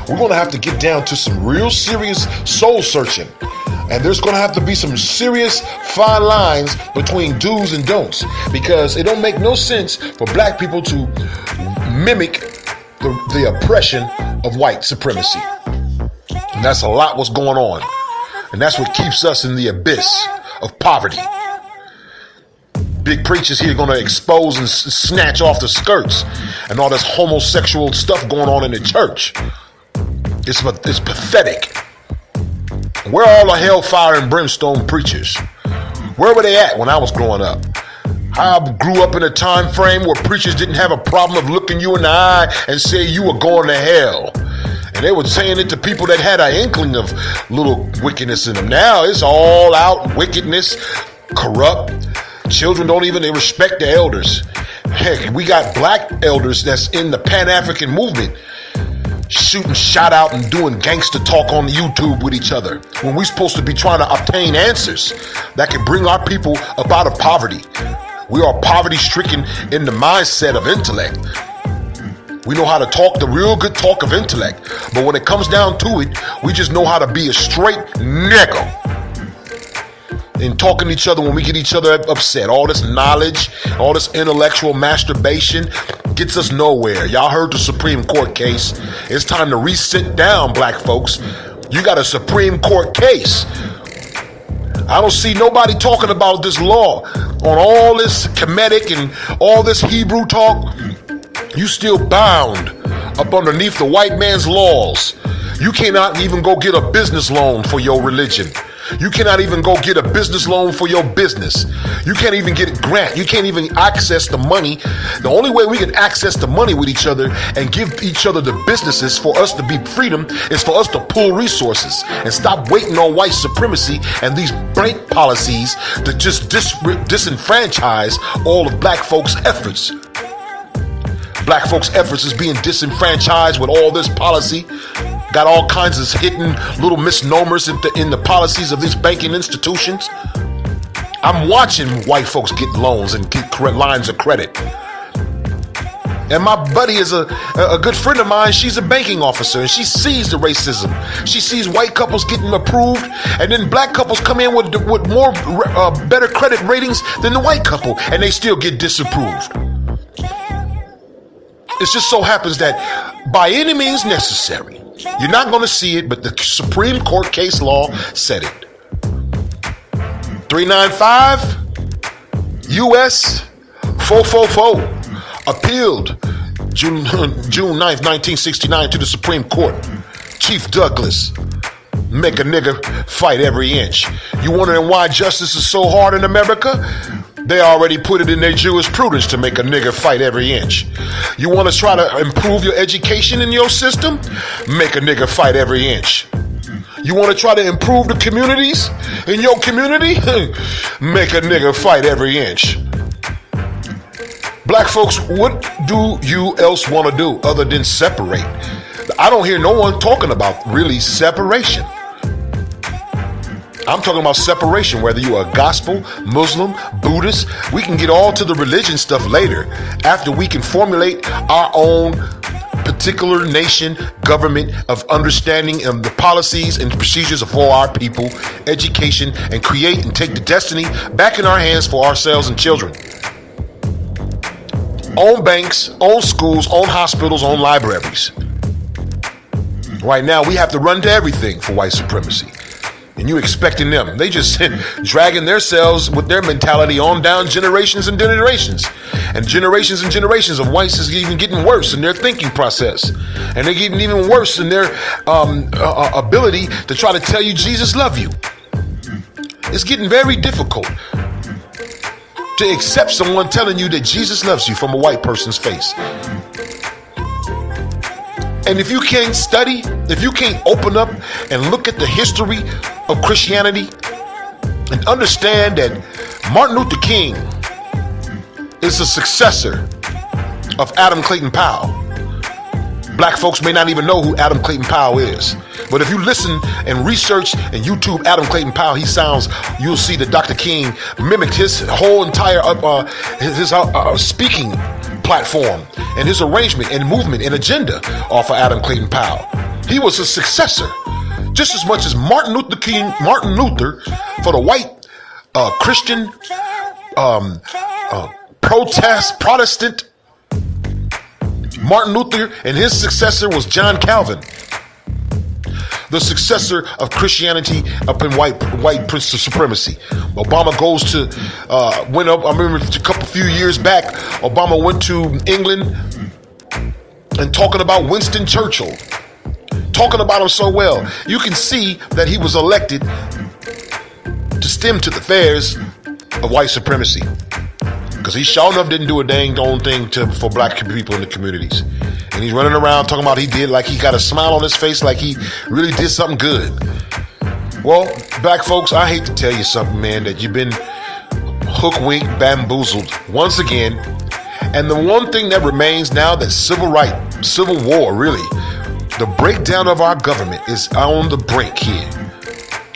we're going to have to get down to some real serious soul searching. And there's going to have to be some serious fine lines between do's and don'ts. Because it don't make no sense for black people to mimic the oppression of white supremacy. And that's a lot what's going on. And that's what keeps us in the abyss of poverty. Big preachers here going to expose and snatch off the skirts and all this homosexual stuff going on in the church. It's pathetic. Where are all the hellfire and brimstone preachers? Where were they at when I was growing up? I grew up in a time frame where preachers didn't have a problem of looking you in the eye and say you were going to hell. And they were saying it to people that had an inkling of little wickedness in them. Now it's all out wickedness, corrupt. Children don't even respect the elders. Heck, we got black elders that's in the Pan-African movement shooting shot out and doing gangster talk on YouTube with each other when we're supposed to be trying to obtain answers that can bring our people up out of poverty. We are poverty stricken in the mindset of intellect. We know how to talk the real good talk of intellect, but when it comes down to it, we just know how to be a straight nigga in talking to each other when we get each other upset. All this knowledge, all this intellectual masturbation gets us nowhere. Y'all heard the Supreme Court case. It's time to resit down, black folks. You got a Supreme Court case. I don't see nobody talking about this law. On all this Kemetic and all this Hebrew talk, you still bound up underneath the white man's laws. You cannot even go get a business loan for your religion. You cannot even go get a business loan for your business. You can't even get a grant. You can't even access the money. The only way we can access the money with each other and give each other the businesses for us to be freedom is for us to pull resources and stop waiting on white supremacy and these blank policies to just disenfranchise all of black folks' efforts. Black folks' efforts is being disenfranchised with all this policy. Got all kinds of hidden little misnomers in the policies of these banking institutions. I'm watching white folks get loans and get lines of credit. And my buddy is a good friend of mine. She's a banking officer and she sees the racism. She sees white couples getting approved and then black couples come in with more better credit ratings than the white couple and they still get disapproved. It just so happens that by any means necessary, you're not going to see it, but the Supreme Court case law said it. 395 U.S. 444 appealed June 9th, 1969 to the Supreme Court. Chief Douglas, make a nigga fight every inch. You wondering why justice is so hard in America? They already put it in their jurisprudence to make a nigga fight every inch. You want to try to improve your education in your system? Make a nigga fight every inch. You want to try to improve the communities in your community? Make a nigga fight every inch. Black folks, what do you else want to do other than separate? I don't hear no one talking about really separation. I'm talking about separation, whether you are a gospel, Muslim, Buddhist. We can get all to the religion stuff later after we can formulate our own particular nation, government of understanding of the policies and procedures for our people, education, and create and take the destiny back in our hands for ourselves and children. Own banks, own schools, own hospitals, own libraries. Right now, we have to run to everything for white supremacy. And you expecting them. They just dragging themselves with their mentality on down generations and generations. And generations of whites is even getting worse in their thinking process. And they're getting even worse in their ability to try to tell you Jesus love you. It's getting very difficult to accept someone telling you that Jesus loves you from a white person's face. And if you can't study, if you can't open up and look at the history of Christianity and understand that Martin Luther King is a successor of Adam Clayton Powell. Black folks may not even know who Adam Clayton Powell is. But if you listen and research and YouTube Adam Clayton Powell, you'll see that Dr. King mimicked his whole entire speaking platform and his arrangement and movement and agenda off of Adam Clayton Powell. He was a successor, just as much as Martin Luther for the white Christian Protestant. Martin Luther and his successor was John Calvin, the successor of Christianity up in white supremacy. Obama goes to went up. I remember a few years back, Obama went to England and talking about Winston Churchill, talking about him so well. You can see that he was elected to stem to the affairs of white supremacy. Because he sure enough didn't do a dang own thing for black people in the communities. And he's running around talking about he did, like he got a smile on his face, like he really did something good. Well, black folks, I hate to tell you something, man, that you've been hook, wink, bamboozled once again. And the one thing that remains now that civil war, really, the breakdown of our government is on the brink here.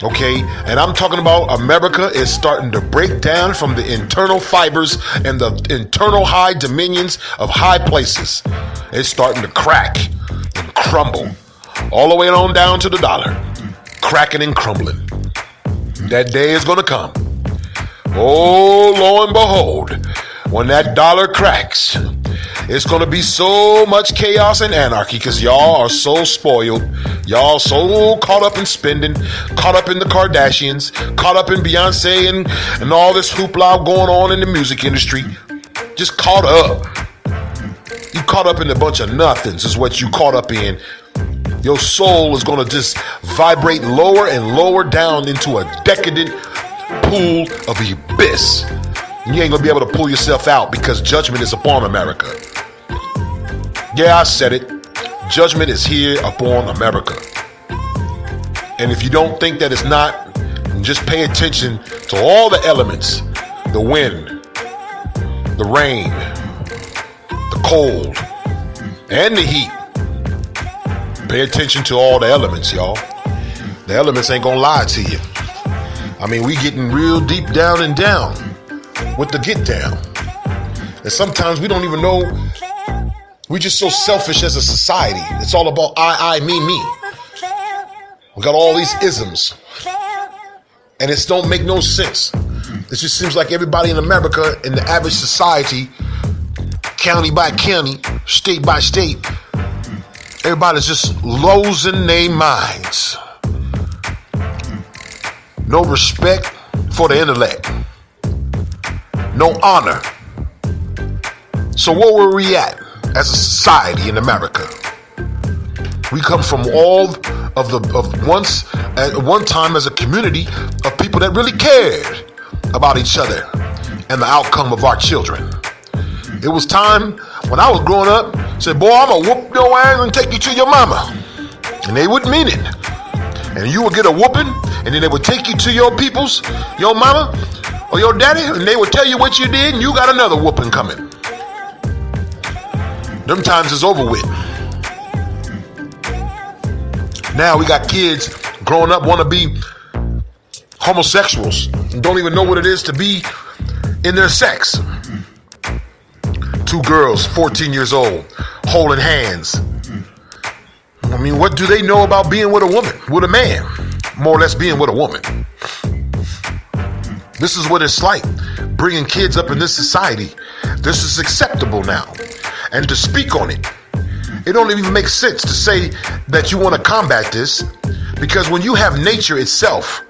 Okay, and I'm talking about America is starting to break down from the internal fibers and the internal high dominions of high places. It's starting to crack and crumble all the way on down to the dollar, cracking and crumbling. That day is going to come. Oh, lo and behold, when that dollar cracks, it's going to be so much chaos and anarchy because y'all are so spoiled. Y'all so caught up in spending, caught up in the Kardashians, caught up in Beyonce and all this hoopla going on in the music industry. Just caught up. You caught up in a bunch of nothings is what you caught up in. Your soul is going to just vibrate lower and lower down into a decadent pool of abyss. You ain't going to be able to pull yourself out because judgment is upon America. Yeah, I said it. Judgment is here upon America. And if you don't think that it's not, just pay attention to all the elements. The wind, the rain, the cold, and the heat. Pay attention to all the elements, y'all. The elements ain't gonna lie to you. I mean, we getting real deep down and down with the get down. And sometimes we don't even know. We're just so selfish as a society. It's all about I, me. We got all these isms. And it don't make no sense. It just seems like everybody in America, in the average society, county by county, state by state, everybody's just losing their minds. No respect for the intellect. No honor. So where were we at as a society in America? We come from all of one time as a community of people that really cared about each other and the outcome of our children. It was time when I was growing up, said, boy, I'm gonna whoop your ass and take you to your mama. And they would mean it. And you would get a whooping, and then they would take you to your peoples, your mama or your daddy, and they would tell you what you did, and you got another whooping coming. Them times is over with. Now we got kids growing up want to be homosexuals and don't even know what it is to be in their sex. Two girls, 14 years old, holding hands. I mean, what do they know about being with a woman, with a man? More or less being with a woman. This is what it's like, bringing kids up in this society. This is acceptable now. And to speak on it, it don't even make sense to say that you want to combat this, because when you have nature itself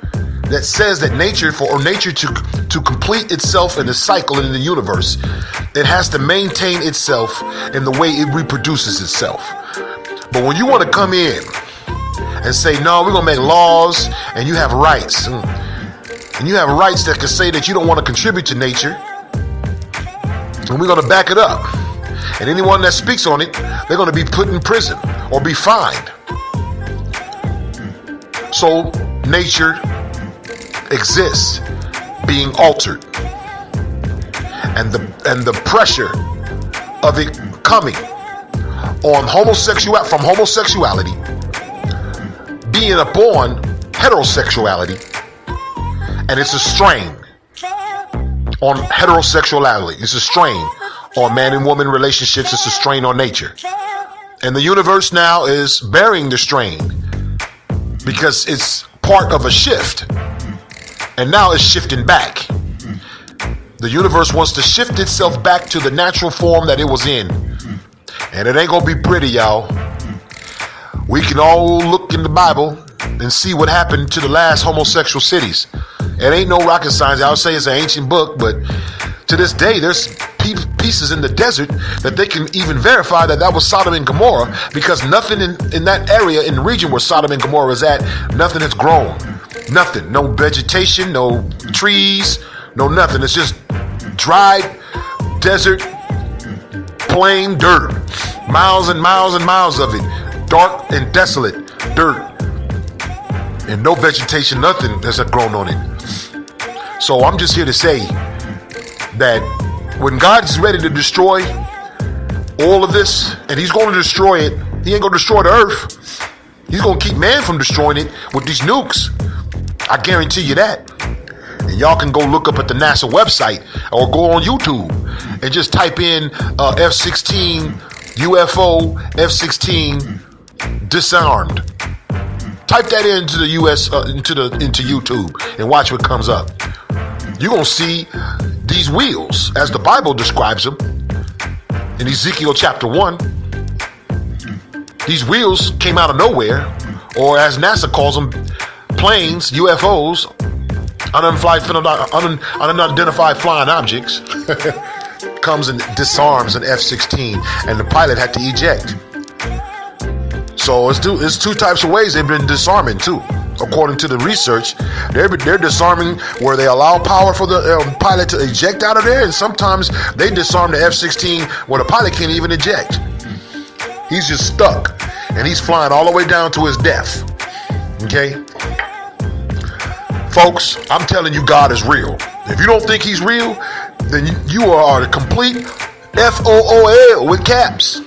that says that nature to complete itself in the cycle in the universe, it has to maintain itself in the way it reproduces itself. But when you want to come in and say, no, we're going to make laws and you have rights, and you have rights that can say that you don't want to contribute to nature, and we're going to back it up. And anyone that speaks on it, they're going to be put in prison or be fined. So nature exists being altered. And the pressure of it coming on from homosexuality being upon heterosexuality, and it's a strain on heterosexuality. It's a strain on man and woman relationships. It's a strain on nature. And the universe now is bearing the strain because it's part of a shift. And now it's shifting back. The universe wants to shift itself back to the natural form that it was in. And it ain't gonna be pretty, y'all. We can all look in the Bible and see what happened to the last homosexual cities. It ain't no rocket science. I would say it's an ancient book, but to this day, there's pieces in the desert that they can even verify that was Sodom and Gomorrah, because nothing in that area, in the region where Sodom and Gomorrah is at, nothing has grown. Nothing. No vegetation, no trees, no nothing. It's just dried desert, plain dirt. Miles and miles and miles of it. Dark and desolate dirt. And no vegetation, nothing that's grown on it. So I'm just here to say that when God's ready to destroy all of this, and he's going to destroy it, he ain't going to destroy the earth. He's going to keep man from destroying it with these nukes. I guarantee you that. And y'all can go look up at the NASA website or go on YouTube and just type in F-16 UFO F-16 disarmed. Type that into the U.S. into YouTube and watch what comes up. You're gonna see these wheels as the Bible describes them in Ezekiel chapter 1. These wheels came out of nowhere, or as NASA calls them, planes, UFOs, unidentified flying objects. Comes and disarms an F-16, and the pilot had to eject. So it's two types of ways they've been disarming too. According to the research, they're disarming where they allow power for the pilot to eject out of there, and sometimes they disarm the F-16 where the pilot can't even eject. He's just stuck, and he's flying all the way down to his death. Okay? Folks, I'm telling you, God is real. If you don't think he's real, then you are a complete FOOL with caps.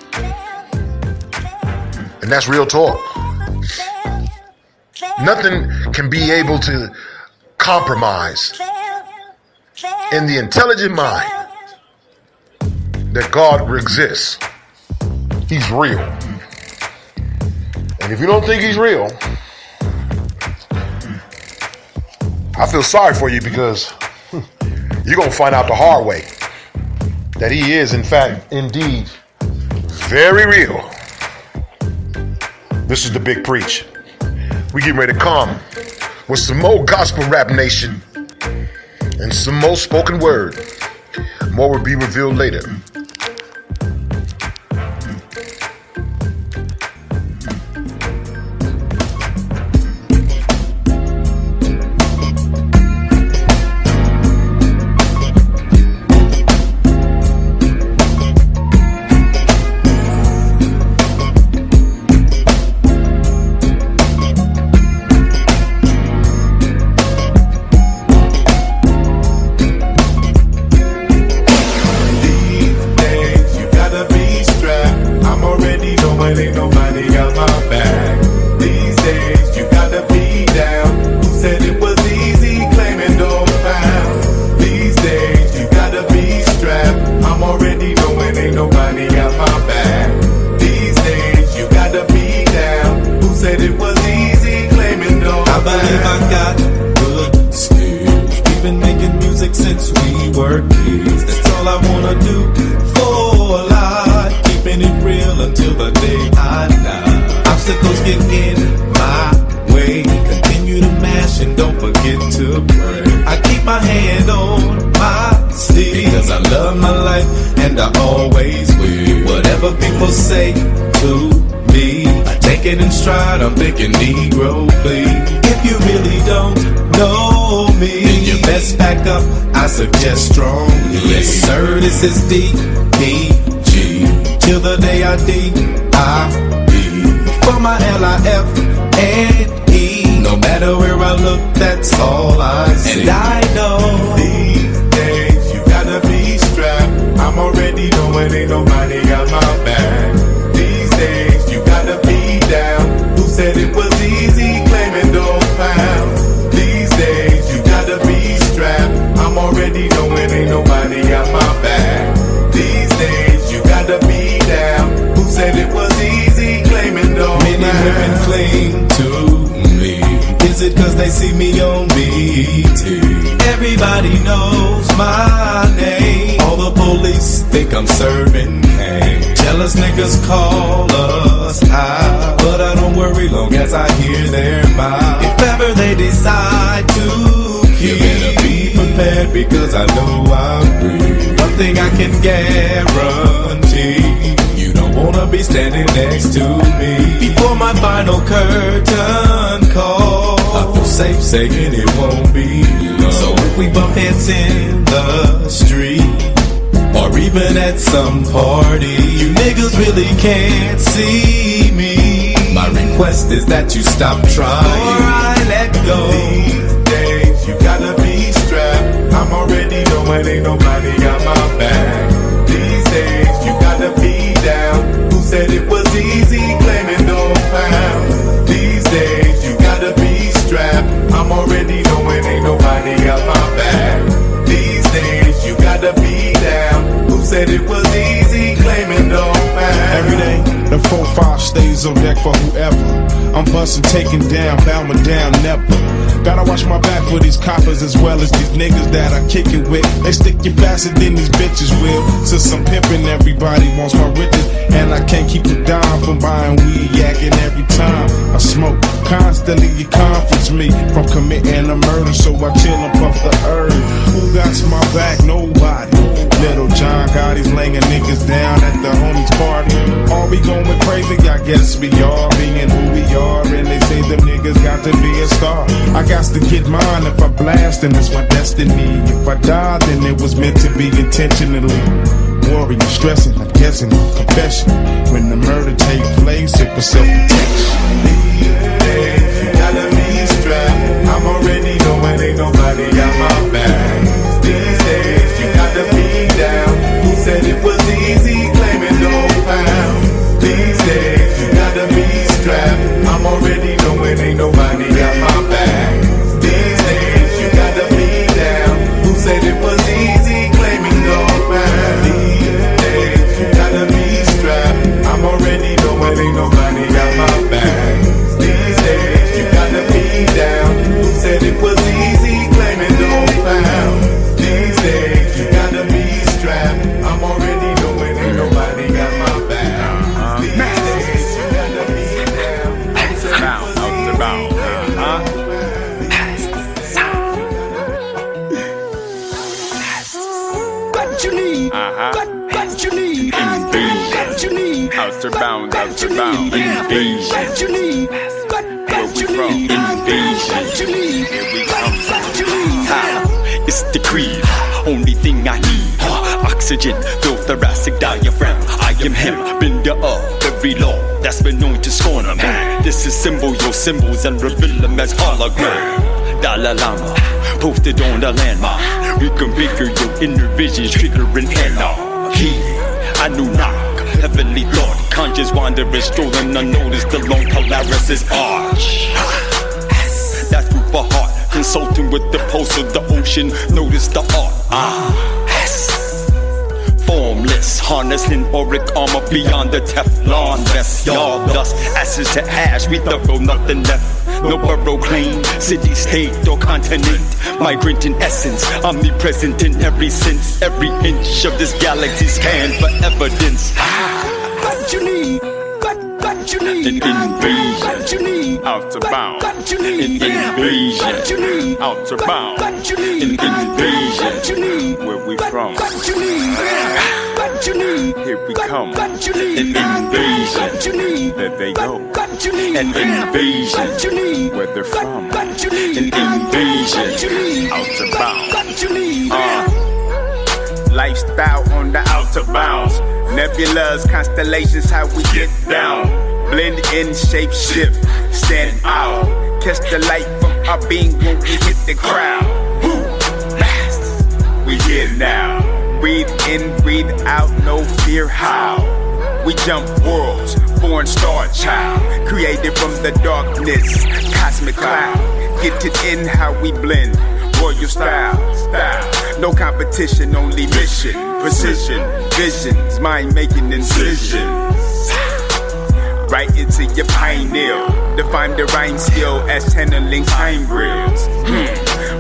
And that's real talk. Nothing can be able to compromise in the intelligent mind that God exists. He's real. And if you don't think he's real, I feel sorry for you, because you're going to find out the hard way that he is, in fact, indeed, very real. This is the Big Preach. We getting ready to come with some more gospel rap nation and some more spoken word. More will be revealed later. I'm thinking Negro, please. If you really don't know me, then you best back up, I suggest strongly. Yes, sir, this is D-E-G till the day I D-I-E. For my L-I-F-N-E. No matter where I look, that's all I see. And I know these days you gotta be strapped. I'm already knowing ain't nobody got my back. These days you gotta be down. Said it was easy claiming those pounds. These days you gotta be strapped. I'm already knowing ain't nobody got my back. These days you gotta be down. Who said it was easy claiming those pounds? Many women cling to me. Is it cause they see me on BET? Everybody knows my name. All the police think I'm serving cane. Jealous niggas call us out, but I don't worry long as I hear their mouth. If ever they decide to kill, you better be prepared because I know I'm real. One thing I can guarantee, you don't wanna be standing next to me. Before my final curtain call, I feel safe saying it won't be long. So if we bump heads in the street, or even at some party, you niggas really can't see me. My request is that you stop trying, or I let go. These days you gotta be strapped. I'm already knowing ain't nobody got my back. These days you gotta be down. Who said it was easy claiming no pound? These days you gotta be strapped. I'm already knowing ain't nobody got my back. These days you gotta be down. Who said it was easy claiming no pound? Every day, the 4-5 stays on deck for whoever. I'm bustin', taking down, bowing down, never. Gotta watch my back for these coppers as well as these niggas that I kick it with. They stick you faster than these bitches will. Since I'm pimpin', everybody wants my riches, and I can't keep a dime from buying weed, yakking every time I smoke. Constantly you conference me from committing a murder, so I chill and puff the herb. Who got my back? Nobody. Little John Gotti's laying niggas down at the homies party. Are we going crazy? I guess we are, being who we are. And they say them niggas got to be a star. I got to get mine. If I blast, then it's my destiny. If I die, then it was meant to be intentionally. Worrying, stressing, I'm guessing, confession. When the murder take place, it was self-protection. These days, you gotta be strapped. I'm already knowing ain't nobody got my back. These days, you gotta be down. Who said it was easy claiming no pound? These days, you gotta be strapped. I'm already knowing ain't nobody got my back. These days, you gotta be down. Who said it was easy claiming no pound? These days, you gotta be strapped. I'm already knowing ain't nobody got my back. These days, you gotta be down. Who said it was easy claiming no pound? These days, you gotta be strapped. I'm already knowing ain't nobody got my back. These days, you gotta be down. Out the bound. What you need? What you need? What you need? Outer bound, invasion. What you need? Where we from? Invasion. Here we come. It's the creed, only thing I need. Oxygen, feel thoracic diaphragm. I am him, bender of every law that's been known to scorn a man. This is symbol, your symbols, and reveal them as hologram. Dalai Lama, posted on the landmark. Reconfigure your inner visions, triggering anarchy. Anunnaki, heavenly thought, conscious wanderers strolling unnoticed along Polaris' arch. That's food for heart, consulting with the pulse of the ocean. Notice the art. Formless, harnessing auric armor beyond the Teflon vest. Y'all dust, ashes to ash, we thorough, nothing left. No borough claim, city, state, or continent. Migrant in essence, omnipresent in every sense. Every inch of this galaxy scanned for evidence. What you need? What you need? An invasion. What you need? Outer bound. What you An need? invasion. What you need? Outer bound. What you An need? invasion. What you need? Where we from? What you need? What you need? Here we come. What you An need? invasion. What you need? There they go. What you need? An invasion. What you need? Where they're from? What you need? An invasion. What you need? Outer bound. What you need? Lifestyle on the outer bounds. Nebulas, constellations, how we get down. Blend in, shape shift, stand out. Catch the light from our being when we hit the crowd. Woo! Blast. We here now. Breathe in, breathe out, no fear how. We jump worlds, born star child. Created from the darkness, cosmic cloud. Get it in how we blend. Royal style. No competition, only mission. Precision, visions, mind-making incisions. Right into your pineal. Define the rhyme skill as channeling time grills.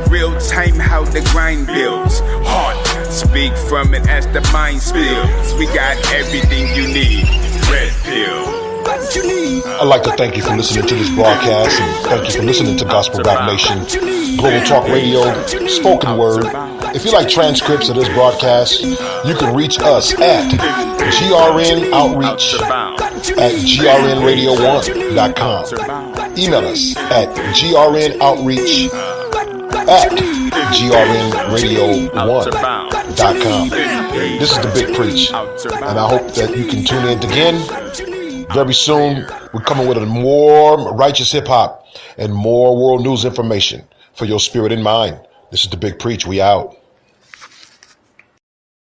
Real time how the grind builds. Heart, speak from it as the mind spills. We got everything you need. Red pill. What you need? I'd like to thank you for listening to this broadcast, and thank you for listening to Gospel Rap Nation, Global Talk Radio, Spoken Word. If you like transcripts of this broadcast, you can reach us at GRN Outreach at grnradio1.com. email us at grnradio1@grnradio1.com. This is the Big Preach, and I hope that you can tune in again. Very soon, we're coming with a more righteous hip-hop and more world news information for your spirit and mind. This is the Big Preach. We out.